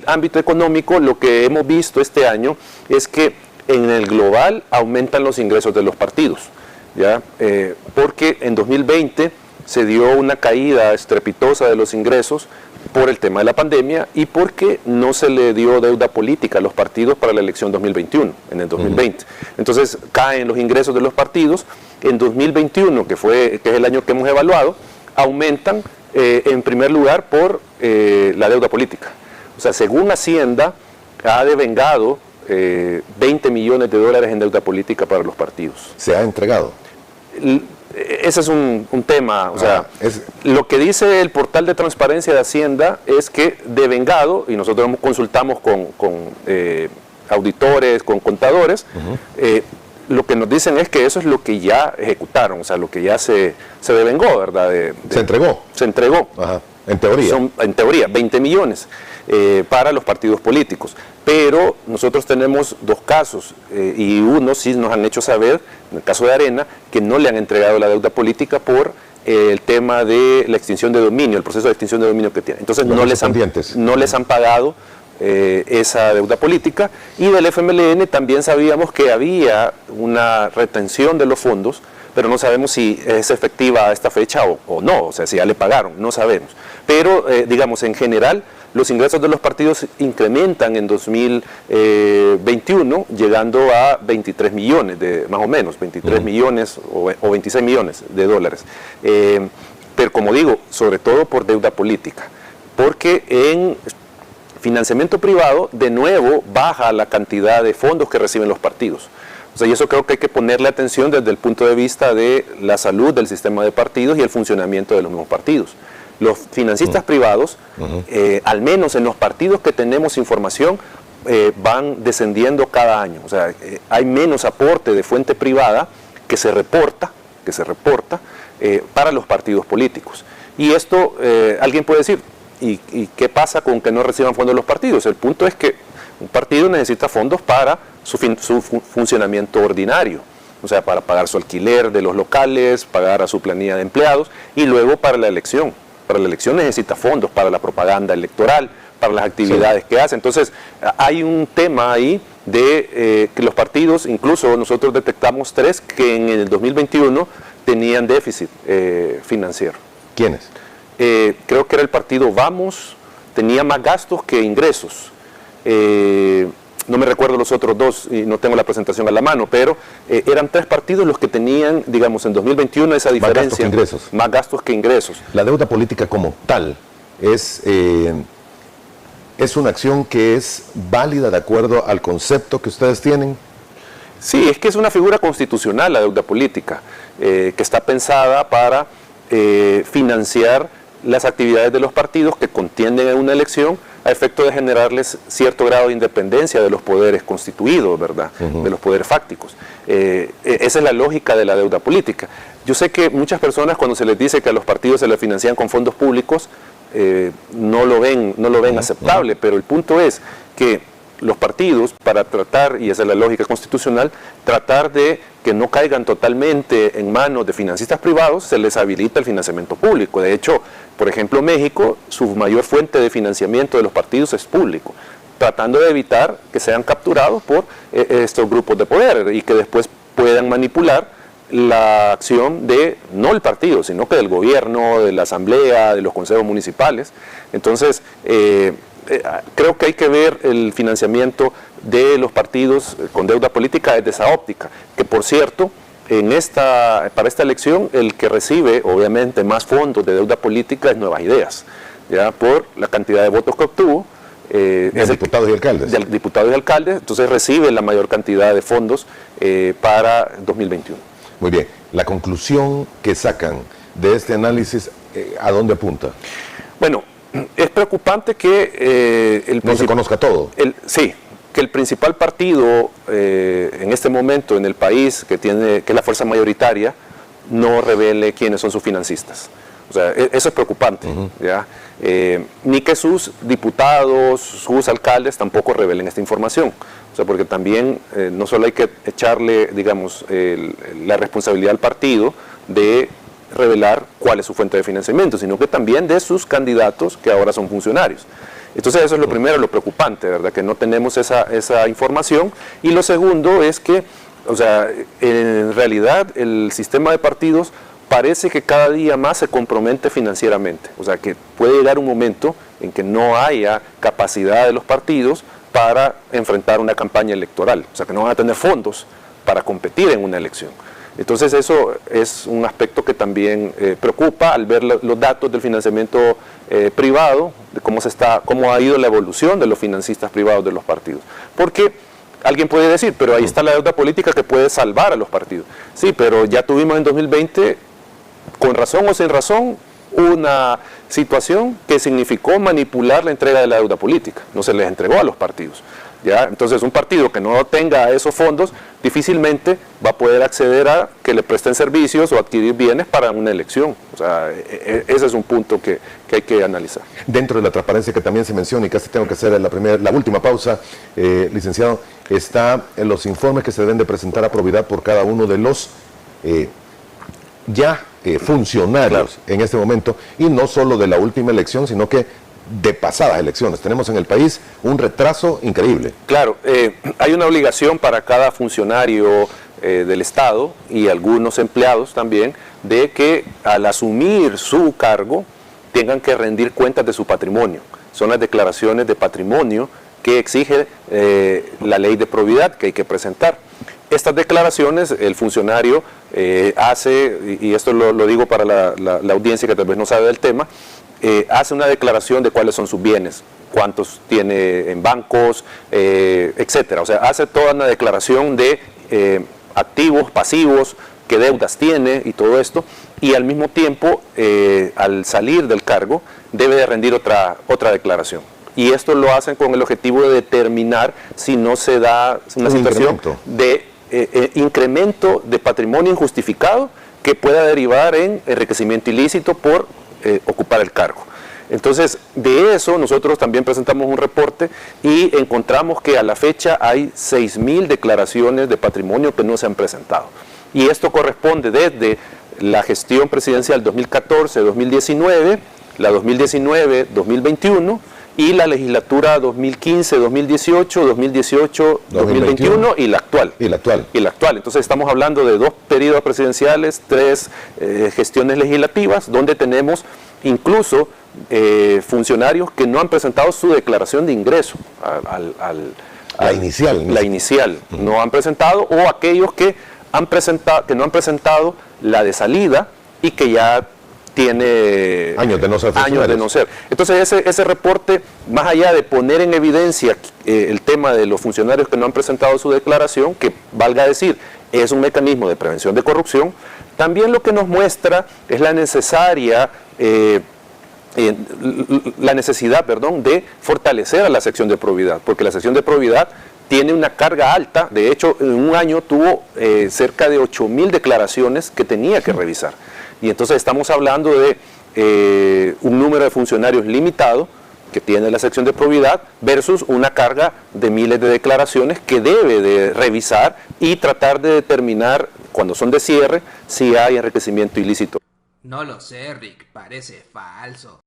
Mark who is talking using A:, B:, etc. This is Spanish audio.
A: ámbito económico, lo que hemos visto este año es que en el global aumentan los ingresos de los partidos, ¿ya? Porque en 2020 se dio una caída estrepitosa de los ingresos por el tema de la pandemia y porque no se le dio deuda política a los partidos para la elección 2021, en el 2020. Entonces caen los ingresos de los partidos. En 2021, que es el año que hemos evaluado, aumentan en primer lugar por la deuda política. O sea, según Hacienda, ha devengado 20 millones de dólares en deuda política para los partidos.
B: ¿Se ha entregado?
A: Ese es un tema, o sea, lo que dice el portal de transparencia de Hacienda es que devengado, y nosotros consultamos con auditores, con contadores, lo que nos dicen es que eso es lo que ya ejecutaron, o sea, lo que ya se devengó, ¿verdad?
B: ¿Se entregó?
A: Se entregó.
B: Ajá. En teoría.
A: Son, en teoría, 20 millones para los partidos políticos. Pero nosotros tenemos dos casos, y uno sí nos han hecho saber, en el caso de Arena, que no le han entregado la deuda política por el tema de la extinción de dominio, el proceso de extinción de dominio que tiene. Entonces no les han pagado esa deuda política, y del FMLN también sabíamos que había una retención de los fondos, pero no sabemos si es efectiva a esta fecha o no, o sea, si ya le pagaron, no sabemos. Pero, digamos, en general, los ingresos de los partidos incrementan en 2021, llegando a 23 millones, más o menos, 23 millones o 26 millones de dólares. Pero como digo, sobre todo por deuda política, porque en financiamiento privado, de nuevo, baja la cantidad de fondos que reciben los partidos. O sea, y eso creo que hay que ponerle atención desde el punto de vista de la salud del sistema de partidos y el funcionamiento de los mismos partidos. Los financistas privados, al menos en los partidos que tenemos información, van descendiendo cada año. O sea, hay menos aporte de fuente privada que se reporta para los partidos políticos. Y esto, alguien puede decir, ¿y qué pasa con que no reciban fondos los partidos? El punto es que un partido necesita fondos para su funcionamiento ordinario, o sea, para pagar su alquiler de los locales, pagar a su planilla de empleados, y luego para la elección. Para la elección necesita fondos para la propaganda electoral, para las actividades que hace. Entonces, hay un tema ahí de que los partidos, incluso nosotros detectamos 3 que en el 2021 tenían déficit financiero.
B: ¿Quiénes?
A: Creo que era el partido Vamos, tenía más gastos que ingresos. No me recuerdo los otros 2 y no tengo la presentación a la mano, pero eran 3 partidos los que tenían, digamos, en 2021 esa diferencia.
B: Más gastos que ingresos.
A: Más gastos que ingresos.
B: La deuda política como tal es una acción que es válida de acuerdo al concepto que ustedes tienen.
A: Sí, es que es una figura constitucional la deuda política, que está pensada para financiar las actividades de los partidos que contienden en una elección a efecto de generarles cierto grado de independencia de los poderes constituidos, ¿verdad? De los poderes fácticos. Esa es la lógica de la deuda política. Yo sé que muchas personas, cuando se les dice que a los partidos se les financian con fondos públicos, no lo ven aceptable, pero el punto es que los partidos, para tratar, y esa es la lógica constitucional, tratar de que no caigan totalmente en manos de financistas privados, se les habilita el financiamiento público. De hecho, por ejemplo, México, su mayor fuente de financiamiento de los partidos es público, tratando de evitar que sean capturados por estos grupos de poder y que después puedan manipular la acción de, no el partido, sino que del gobierno, de la asamblea, de los consejos municipales. Entonces, creo que hay que ver el financiamiento de los partidos con deuda política desde esa óptica, que por cierto, para esta elección el que recibe obviamente más fondos de deuda política es Nuevas Ideas, ya por la cantidad de votos que obtuvo.
B: De diputados y alcaldes.
A: De diputados y alcaldes, entonces recibe la mayor cantidad de fondos para 2021.
B: Muy bien, la conclusión que sacan de este análisis, ¿a dónde apunta? Bueno,
A: es preocupante que
B: no se conozca todo.
A: Sí, que el principal partido en este momento en el país, que es la fuerza mayoritaria, no revele quiénes son sus financistas. O sea, eso es preocupante, ¿ya? Ni que sus diputados, sus alcaldes tampoco revelen esta información. O sea, porque también no solo hay que echarle, digamos, la responsabilidad al partido de revelar cuál es su fuente de financiamiento, sino que también de sus candidatos que ahora son funcionarios. Entonces eso es lo primero, lo preocupante, ¿verdad? Que no tenemos esa información. Y lo segundo es que, o sea, en realidad el sistema de partidos parece que cada día más se compromete financieramente. O sea, que puede llegar un momento en que no haya capacidad de los partidos para enfrentar una campaña electoral. O sea, que no van a tener fondos para competir en una elección. Entonces eso es un aspecto que también preocupa al ver los datos del financiamiento privado, de cómo ha ido la evolución de los financistas privados de los partidos. Porque alguien puede decir, pero ahí está la deuda política que puede salvar a los partidos. Sí, pero ya tuvimos en 2020, con razón o sin razón, una situación que significó manipular la entrega de la deuda política. No se les entregó a los partidos. ¿Ya? Entonces un partido que no tenga esos fondos difícilmente va a poder acceder a que le presten servicios o adquirir bienes para una elección. O sea, ese es un punto que hay que analizar.
B: Dentro de la transparencia que también se menciona y casi tengo que hacer la última pausa, licenciado, está en los informes que se deben de presentar a probidad por cada uno de los funcionarios en este momento, y no solo de la última elección, sino que de pasadas elecciones. Tenemos en el país un retraso increíble.
A: Claro, hay una obligación para cada funcionario del Estado y algunos empleados también, de que al asumir su cargo tengan que rendir cuentas de su patrimonio. Son las declaraciones de patrimonio que exige la ley de probidad que hay que presentar. Estas declaraciones el funcionario hace, y esto lo digo para la audiencia que tal vez no sabe del tema, hace una declaración de cuáles son sus bienes, cuántos tiene en bancos, etcétera. O sea, hace toda una declaración de activos, pasivos, qué deudas tiene y todo esto, y al mismo tiempo, al salir del cargo, debe de rendir otra declaración. Y esto lo hacen con el objetivo de determinar si no se da una situación de incremento de patrimonio injustificado que pueda derivar en enriquecimiento ilícito por ocupar el cargo. Entonces, de eso nosotros también presentamos un reporte y encontramos que a la fecha hay 6.000 declaraciones de patrimonio que no se han presentado. Y esto corresponde desde la gestión presidencial 2014-2019, la 2019-2021 y la legislatura 2015-2018, 2018-2021 y la actual. Y la actual. Entonces estamos hablando de 2 periodos presidenciales, 3 gestiones legislativas, donde tenemos incluso funcionarios que no han presentado su declaración de ingreso.
B: La inicial.
A: La inicial. No han presentado, o aquellos que no han presentado la de salida y que ya tiene
B: años de no ser
A: años de no ser. Entonces ese reporte, más allá de poner en evidencia el tema de los funcionarios que no han presentado su declaración, que valga decir, es un mecanismo de prevención de corrupción, también lo que nos muestra es la necesidad de fortalecer a la sección de probidad, porque la sección de probidad tiene una carga alta. De hecho, en un año tuvo cerca de 8.000 declaraciones que tenía que revisar. Y entonces estamos hablando de un número de funcionarios limitado que tiene la sección de probidad versus una carga de miles de declaraciones que debe de revisar y tratar de determinar, cuando son de cierre, si hay enriquecimiento ilícito.
C: No lo sé, Rick, parece falso.